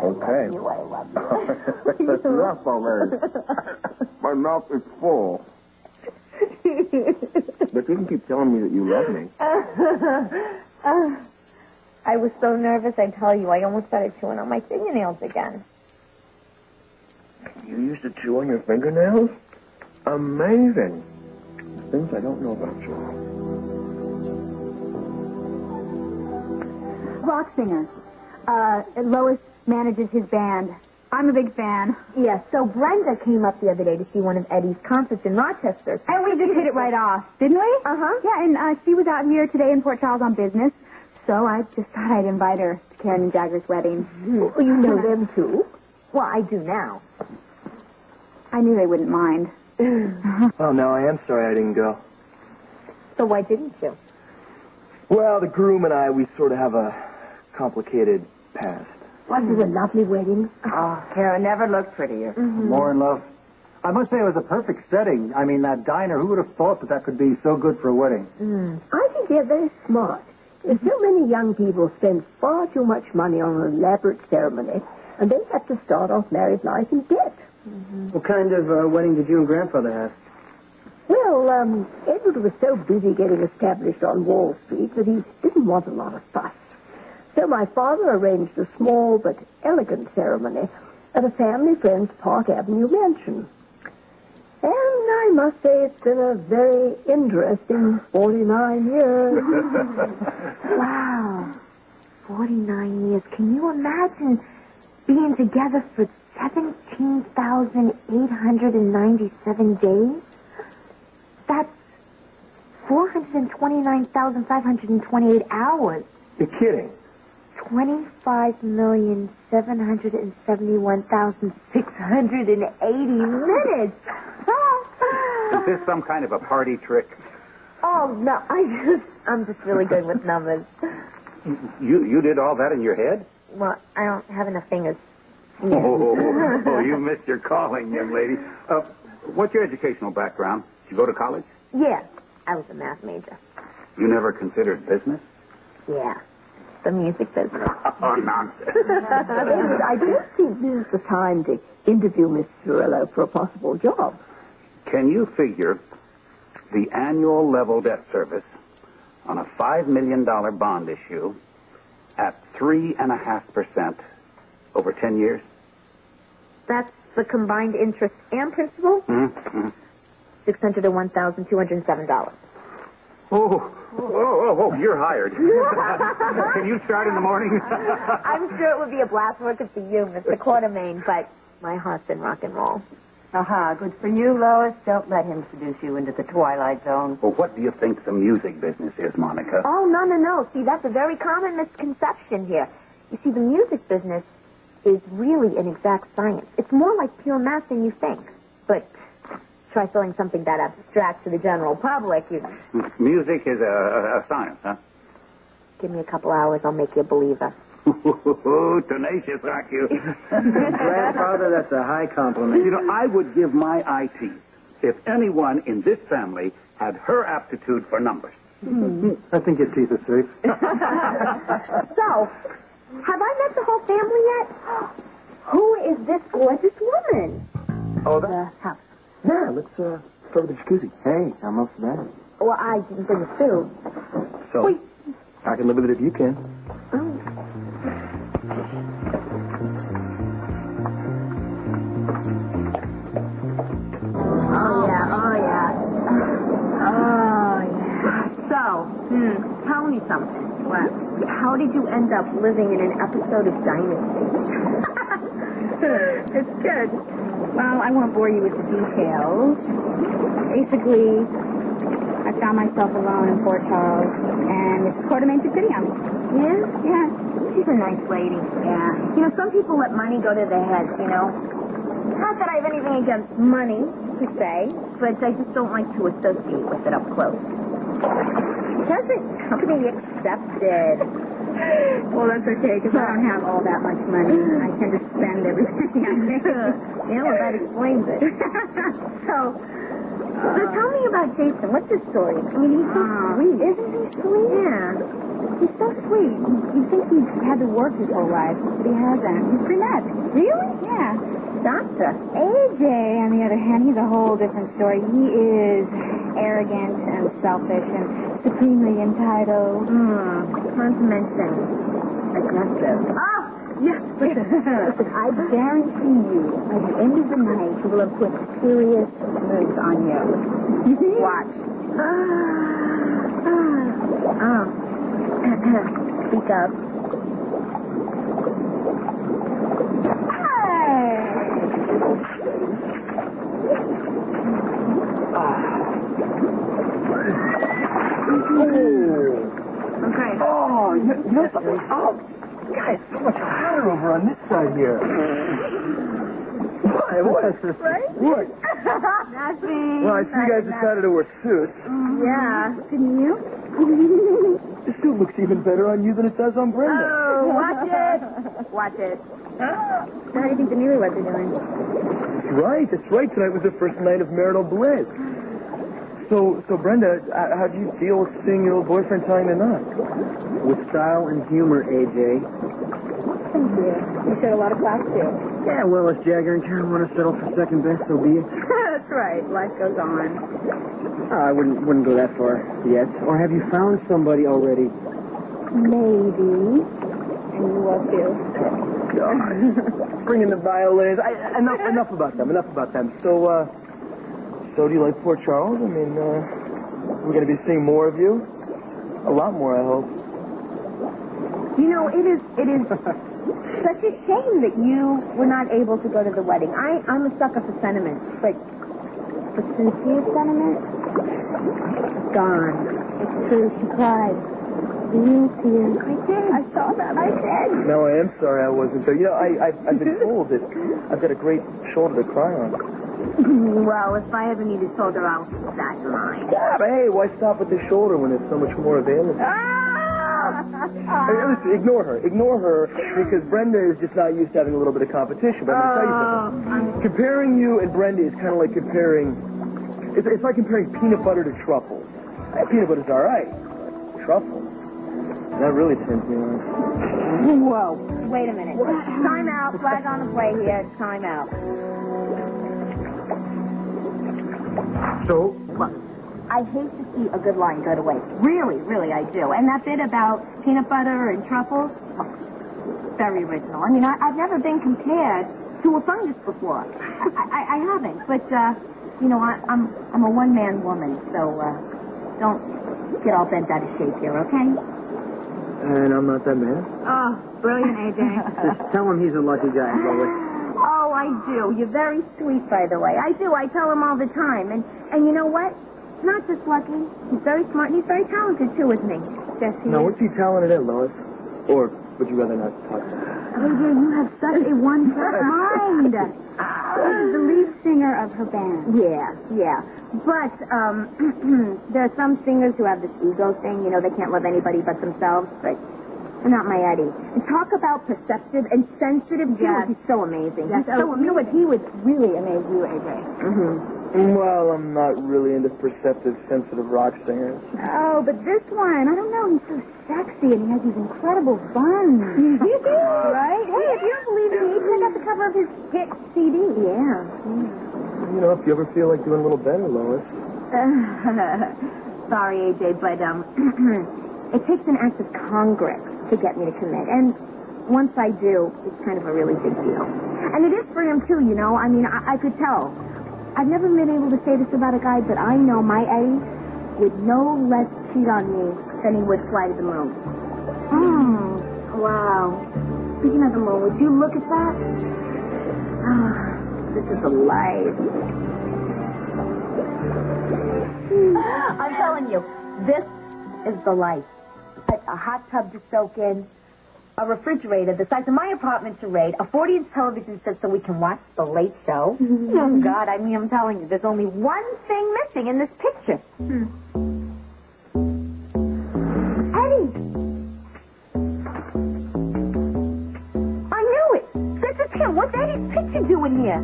Okay. I love you. That's enough already. My mouth is full. But you can keep telling me that you love me. I was so nervous, I tell you. I almost started chewing on my fingernails again. You used to chew on your fingernails? Amazing. Things I don't know about you. Rock singer. Lois manages his band. I'm a big fan. Yes, so Brenda came up the other day to see one of Eddie's concerts in Rochester. And we just hit it right off, didn't we? Uh-huh. Yeah, and she was out here today in Port Charles on business, so I just thought I'd invite her to Karen and Jagger's wedding. Well, you know them, too? Well, I do now. I knew they wouldn't mind. Oh, no, I am sorry I didn't go. So why didn't you? Well, the groom and I, we sort of have a complicated past. Wasn't it a lovely wedding? Oh, Karen never looked prettier. Mm-hmm. More in love. I must say it was a perfect setting. I mean, that diner, who would have thought that could be so good for a wedding? I think they're very smart. So many young people spend far too much money on an elaborate ceremony, and they have to start off married life in debt. What kind of wedding did you and Grandfather have? Well, Edward was so busy getting established on Wall Street that he didn't want a lot of fuss. So my father arranged a small but elegant ceremony at a family friend's Park Avenue mansion. And I must say it's been a very interesting 49 years. Wow. 49 years. Can you imagine being together for 17,897 days? That's 429,528 hours. You're kidding. 25,771,680 minutes. Is this some kind of a party trick? Oh, no, I'm just really good with numbers. You did all that in your head? Well, I don't have enough fingers. Oh, you missed your calling, young lady. What's your educational background? Did you go to college? Yeah, I was a math major. You never considered business? Yeah, the music business. Oh, nonsense. Edward, I don't think this is the time to interview Miss Cirillo for a possible job. Can you figure the annual level debt service on a $5 million bond issue at 3.5% over 10 years? That's the combined interest and principal? Mm-hmm. $601,207. Oh, you're hired. Can you start in the morning? I'm sure it would be a blast working for you, Mr. Quartermain, but my heart's in rock and roll. Good for you, Lois. Don't let him seduce you into the twilight zone. Well, what do you think the music business is, Monica? Oh, no. See, that's a very common misconception here. You see, the music business is really an exact science. It's more like pure math than you think. But try selling something that abstract to the general public. Music is a science, huh? Give me a couple hours, I'll make you a believer. Tenacious, aren't you? Grandfather, that's a high compliment. You know, I would give my eye teeth if anyone in this family had her aptitude for numbers. I think your teeth are safe. So, have I met the whole family yet? Who is this gorgeous woman? Oh, the house. Yeah, let's start with the jacuzzi. Hey, I'm up for that. Well, I didn't bring a suit. So, Wait. I can live with it if you can. So, tell me something. What? How did you end up living in an episode of Dynasty? It's good. Well, I won't bore you with the details. Basically, I found myself alone in Port Charles, and Mrs. Quartermain took pity on me. Yeah? Yeah. She's a nice lady. Yeah. You know, some people let money go to their heads, you know. Not that I have anything against money, per se, but I just don't like to associate with it up close. Present company accepted. Well, that's okay, because I don't have all that much money. I tend to spend everything I make. Yeah, well, that explains it. So tell me about Jason. What's his story? I mean, he's so sweet. Isn't he sweet? Yeah. He's so sweet. You'd think he's had to work his whole life, but he hasn't. He's pre-med. Really? Yeah. Doctor. AJ, on the other hand, he's a whole different story. He is arrogant and selfish and supremely entitled. Not to mention aggressive. Oh, yes. Listen, I guarantee you, by the end of the night, he will have put serious moves on you. Watch. Speak up. Okay. Oh, you know something? Oh, guys, so much hotter over on this side here. Why? What? Right? What? Nothing. Well, I see you guys decided to wear suits. Yeah. Didn't you? This suit looks even better on you than it does on Brenda. Oh, watch it. Watch it. So how do you think the newlyweds are doing? That's right. That's right. Tonight was the first night of marital bliss. So Brenda, how do you deal with seeing your old boyfriend tying the knot? With style and humor, AJ. Thank you. You showed a lot of class, too. Yeah, well, if Jagger and Karen want to settle for second best, so be it. That's right. Life goes on. I wouldn't go that far yet. Or have you found somebody already? Maybe. And you will, too. God. Bring in the violins. Enough about them. So do you like Port Charles? I mean, we're going to be seeing more of you. A lot more, I hope. You know, it is such a shame that you were not able to go to the wedding. I'm a sucker for sentiment, but sincere sentiment, gone. It's true. She cried. Real tears. I did. I saw that. I did. No, I am sorry I wasn't there. You know, I've been told that I've got a great shoulder to cry on. Well, if I ever need a shoulder, I'll keep that in mind. Yeah, but hey, why stop at the shoulder when there's so much more available? Hey, listen, ignore her, because Brenda is just not used to having a little bit of competition. But I'm going to tell you something. Comparing you and Brenda is kind of like comparing... It's like comparing peanut butter to truffles. Peanut butter's all right. Truffles. That really turns me on. Whoa. Wait a minute. Time out. Flag on the play here. Time out. So? Look, I hate to see a good line go to waste. Really, really, I do. And that bit about peanut butter and truffles, very original. I mean, I've never been compared to a fungus before. I haven't. But, you know, I'm a one-man woman, so don't get all bent out of shape here, okay? And I'm not that man. Oh, brilliant, AJ. Just tell him he's a lucky guy, Lois. Oh, I do. You're very sweet, by the way. I do. I tell him all the time. And you know what? Not just lucky. He's very smart and he's very talented, too, isn't he? Yes, he Now, is. what's he talented at, Lois? Or would you rather not talk about it? AJ, you have such a one-track mind. He's the lead singer of her band. Yeah. But, there are some singers who have this ego thing. You know, they can't love anybody but themselves. But they're not my Eddie. And talk about perceptive and sensitive. Yes. He's so amazing. Yes. He's so amazing. You know what? He would really amaze you, AJ. Well, I'm not really into perceptive, sensitive rock singers. Oh, but this one, I don't know. He's so sexy and he has these incredible buns. Right? Hey, if you don't believe me, check out the cover of his hit CD. Yeah. You know, if you ever feel like doing a little better, Lois. Sorry, AJ, but, it takes an act of Congress to get me to commit. And once I do, it's kind of a really big deal. And it is for him, too, you know. I mean, I could tell. I've never been able to say this about a guy, but I know my Eddie would no less cheat on me than he would fly to the moon. Wow. Speaking of the moon, would you look at that? This is a life. I'm telling you, this is the life. A hot tub to soak in, a refrigerator the size of my apartment to raid, a 40-inch television set so we can watch The Late Show. Oh, God, I mean, I'm telling you, there's only one thing missing in this picture. Eddie! I knew it! This is him. What's Eddie's picture doing here?